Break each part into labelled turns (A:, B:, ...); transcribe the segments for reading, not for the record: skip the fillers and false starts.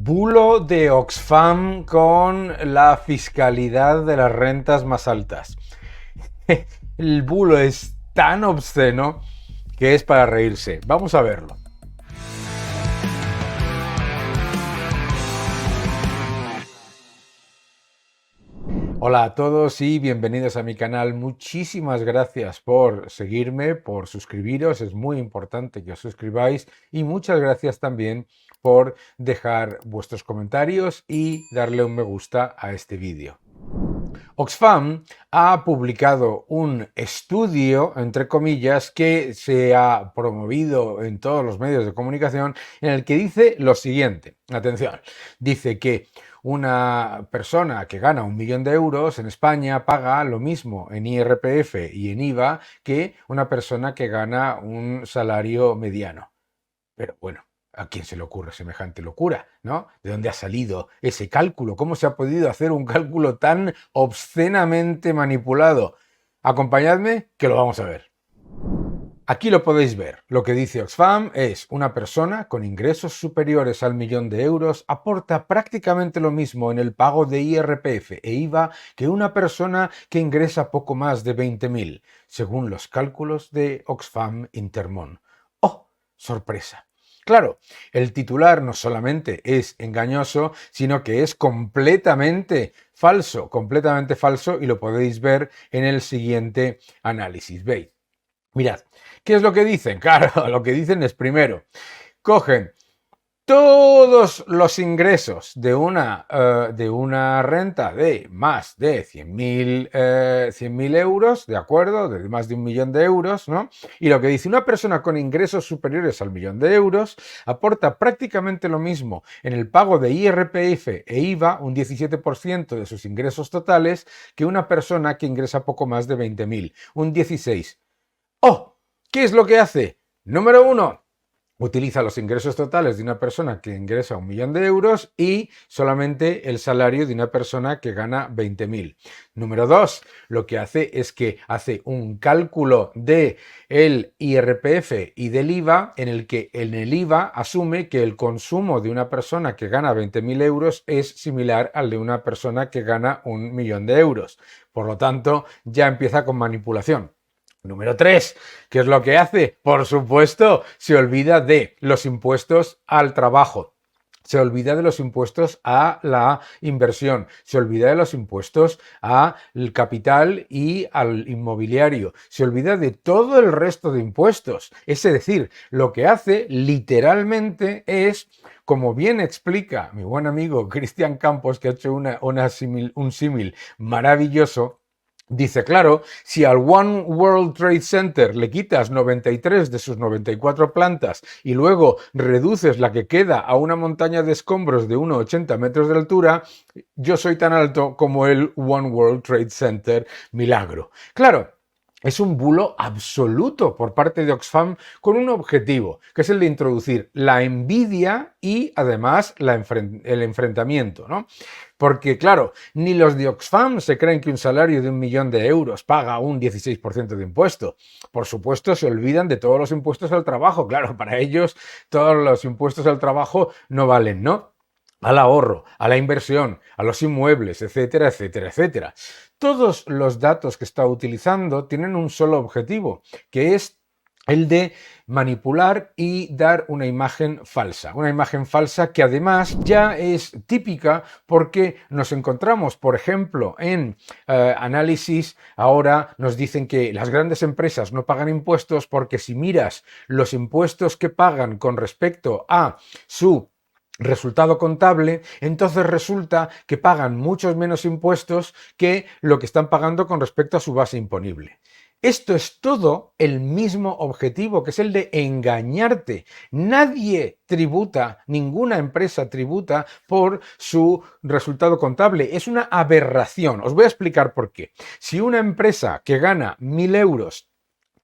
A: Bulo de Oxfam con la fiscalidad de las rentas más altas. El bulo es tan obsceno que es para reírse. Vamos a verlo. Hola a todos y bienvenidos a mi canal. Muchísimas gracias por seguirme, por suscribiros. Es muy importante que os suscribáis y muchas gracias también por dejar vuestros comentarios y darle un me gusta a este vídeo. Oxfam ha publicado un estudio, entre comillas, que se ha promovido en todos los medios de comunicación, en el que dice lo siguiente. Atención, dice que una persona que gana 1 millón de euros en España paga lo mismo en IRPF y en IVA que una persona que gana un salario mediano. Pero bueno, ¿a quién se le ocurre semejante locura? ¿No? ¿De dónde ha salido ese cálculo? ¿Cómo se ha podido hacer un cálculo tan obscenamente manipulado? Acompañadme, que lo vamos a ver. Aquí lo podéis ver. Lo que dice Oxfam es: una persona con ingresos superiores al 1 millón de euros aporta prácticamente lo mismo en el pago de IRPF e IVA que una persona que ingresa poco más de 20.000, según los cálculos de Oxfam Intermón. ¡Oh, sorpresa! Claro, el titular no solamente es engañoso, sino que es completamente falso, y lo podéis ver en el siguiente análisis. ¿Veis? Mirad, ¿qué es lo que dicen? Claro, lo que dicen es, primero, cogen todos los ingresos de una renta de más de 100.000 euros, ¿de acuerdo? De más de 1 millón de euros, ¿no? Y lo que dice: una persona con ingresos superiores al 1 millón de euros aporta prácticamente lo mismo en el pago de IRPF e IVA, un 17% de sus ingresos totales, que una persona que ingresa poco más de 20.000, un 16%. ¡Oh! ¿Qué es lo que hace? Número 1. Utiliza los ingresos totales de una persona que ingresa 1 millón de euros y solamente el salario de una persona que gana 20.000. Número 2. Lo que hace es que hace un cálculo de el IRPF y del IVA, en el que en el IVA asume que el consumo de una persona que gana 20.000 euros es similar al de una persona que gana 1 millón de euros. Por lo tanto, ya empieza con manipulación. Número 3, ¿qué es lo que hace? Por supuesto, se olvida de los impuestos al trabajo. Se olvida de los impuestos a la inversión, se olvida de los impuestos al capital y al inmobiliario, se olvida de todo el resto de impuestos. Es decir, lo que hace literalmente es, como bien explica mi buen amigo Cristian Campos, que ha hecho un símil maravilloso. Dice, claro, si al One World Trade Center le quitas 93 de sus 94 plantas y luego reduces la que queda a una montaña de escombros de 1,80 metros de altura, yo soy tan alto como el One World Trade Center milagro. Claro. Es un bulo absoluto por parte de Oxfam con un objetivo, que es el de introducir la envidia y además el enfrentamiento, ¿no? Porque, claro, ni los de Oxfam se creen que un salario de 1 millón de euros paga un 16% de impuesto. Por supuesto, se olvidan de todos los impuestos al trabajo. Claro, para ellos todos los impuestos al trabajo no valen, ¿no? Al ahorro, a la inversión, a los inmuebles, etcétera, etcétera, etcétera. Todos los datos que está utilizando tienen un solo objetivo, que es el de manipular y dar una imagen falsa que además ya es típica porque nos encontramos, por ejemplo, en análisis, ahora nos dicen que las grandes empresas no pagan impuestos porque si miras los impuestos que pagan con respecto a su resultado contable, entonces resulta que pagan muchos menos impuestos que lo que están pagando con respecto a su base imponible. Esto es todo el mismo objetivo, que es el de engañarte. Nadie tributa, ninguna empresa tributa por su resultado contable. Es una aberración. Os voy a explicar por qué. Si una empresa que gana 1.000 euros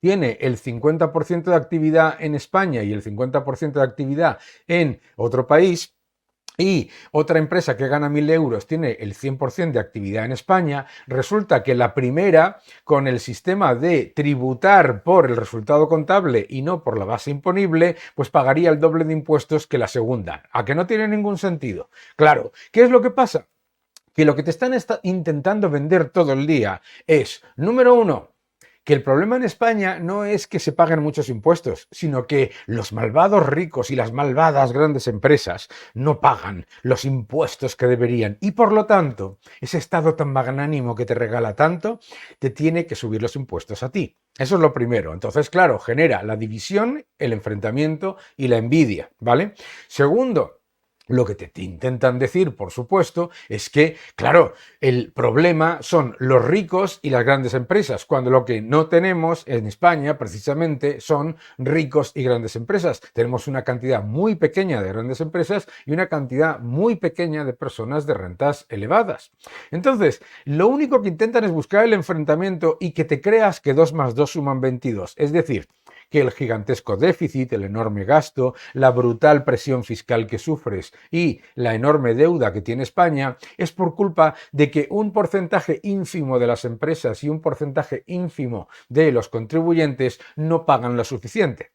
A: tiene el 50% de actividad en España y el 50% de actividad en otro país, y otra empresa que gana 1.000 euros tiene el 100% de actividad en España, resulta que la primera, con el sistema de tributar por el resultado contable y no por la base imponible, pues pagaría el doble de impuestos que la segunda. ¿A que no tiene ningún sentido? Claro, ¿qué es lo que pasa? Que lo que te están intentando vender todo el día es, número uno, que el problema en España no es que se paguen muchos impuestos, sino que los malvados ricos y las malvadas grandes empresas no pagan los impuestos que deberían y por lo tanto, ese Estado tan magnánimo que te regala tanto, te tiene que subir los impuestos a ti. Eso es lo primero. Entonces, claro, genera la división, el enfrentamiento y la envidia, ¿vale? Segundo, lo que te intentan decir, por supuesto, es que, claro, el problema son los ricos y las grandes empresas, cuando lo que no tenemos en España, precisamente, son ricos y grandes empresas. Tenemos una cantidad muy pequeña de grandes empresas y una cantidad muy pequeña de personas de rentas elevadas. Entonces, lo único que intentan es buscar el enfrentamiento y que te creas que 2 más 2 suman 22. Es decir, que el gigantesco déficit, el enorme gasto, la brutal presión fiscal que sufres y la enorme deuda que tiene España es por culpa de que un porcentaje ínfimo de las empresas y un porcentaje ínfimo de los contribuyentes no pagan lo suficiente.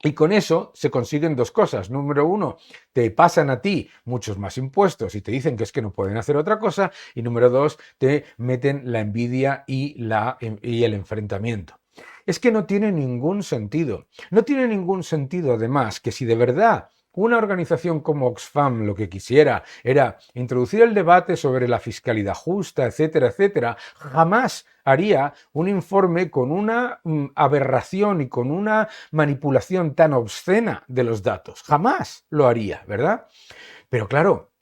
A: Y con eso se consiguen dos cosas. Número uno, te pasan a ti muchos más impuestos y te dicen que es que no pueden hacer otra cosa. Y número dos, te meten la envidia y el enfrentamiento. Es que no tiene ningún sentido. No tiene ningún sentido, además, que si de verdad una organización como Oxfam lo que quisiera era introducir el debate sobre la fiscalidad justa, etcétera, etcétera, jamás haría un informe con una aberración y con una manipulación tan obscena de los datos. Jamás lo haría, ¿verdad? Pero claro,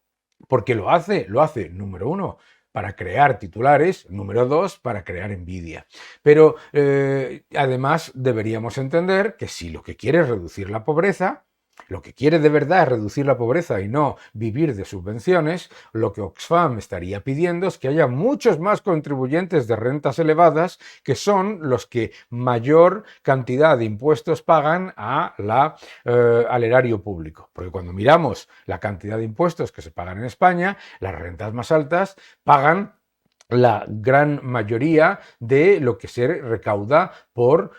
A: ¿por qué lo hace? Lo hace, número uno, para crear titulares, número dos, para crear envidia. Pero además deberíamos entender que si lo que quiere es reducir la pobreza, lo que quiere de verdad es reducir la pobreza y no vivir de subvenciones, lo que Oxfam estaría pidiendo es que haya muchos más contribuyentes de rentas elevadas que son los que mayor cantidad de impuestos pagan al erario público. Porque cuando miramos la cantidad de impuestos que se pagan en España, las rentas más altas pagan la gran mayoría de lo que se recauda por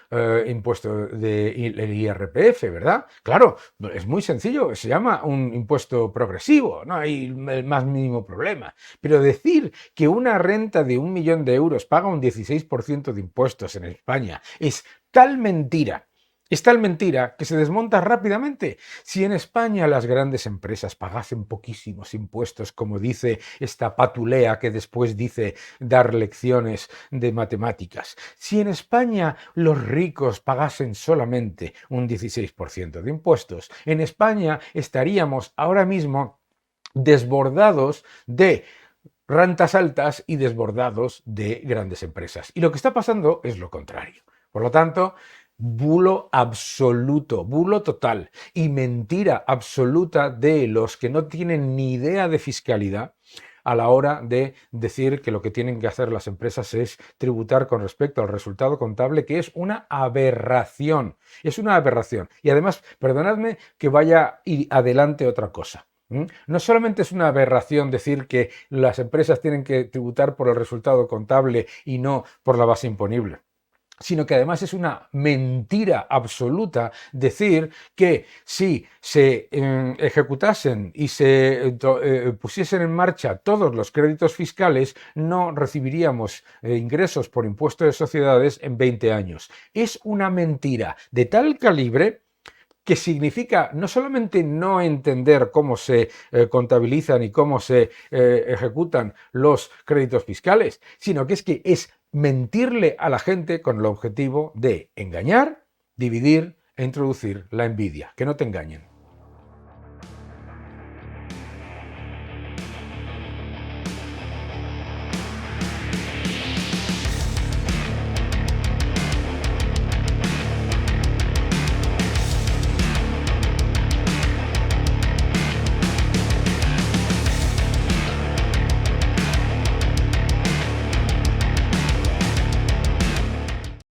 A: impuesto del IRPF, ¿verdad? Claro, es muy sencillo, se llama un impuesto progresivo, no hay el más mínimo problema. Pero decir que una renta de 1 millón de euros paga un 16% de impuestos en España es tal mentira. Es tal mentira que se desmonta rápidamente. Si en España las grandes empresas pagasen poquísimos impuestos, como dice esta patulea que después dice dar lecciones de matemáticas, si en España los ricos pagasen solamente un 16% de impuestos, en España estaríamos ahora mismo desbordados de rentas altas y desbordados de grandes empresas. Y lo que está pasando es lo contrario. Por lo tanto, bulo absoluto, bulo total y mentira absoluta de los que no tienen ni idea de fiscalidad a la hora de decir que lo que tienen que hacer las empresas es tributar con respecto al resultado contable, que es una aberración. Es una aberración. Y además, perdonadme que vaya adelante otra cosa. No solamente es una aberración decir que las empresas tienen que tributar por el resultado contable y no por la base imponible, sino que además es una mentira absoluta decir que si se ejecutasen y se pusiesen en marcha todos los créditos fiscales, no recibiríamos ingresos por impuesto de sociedades en 20 años. Es una mentira de tal calibre que significa no solamente no entender cómo se contabilizan y cómo se ejecutan los créditos fiscales, sino que es mentirle a la gente con el objetivo de engañar, dividir e introducir la envidia. Que no te engañen.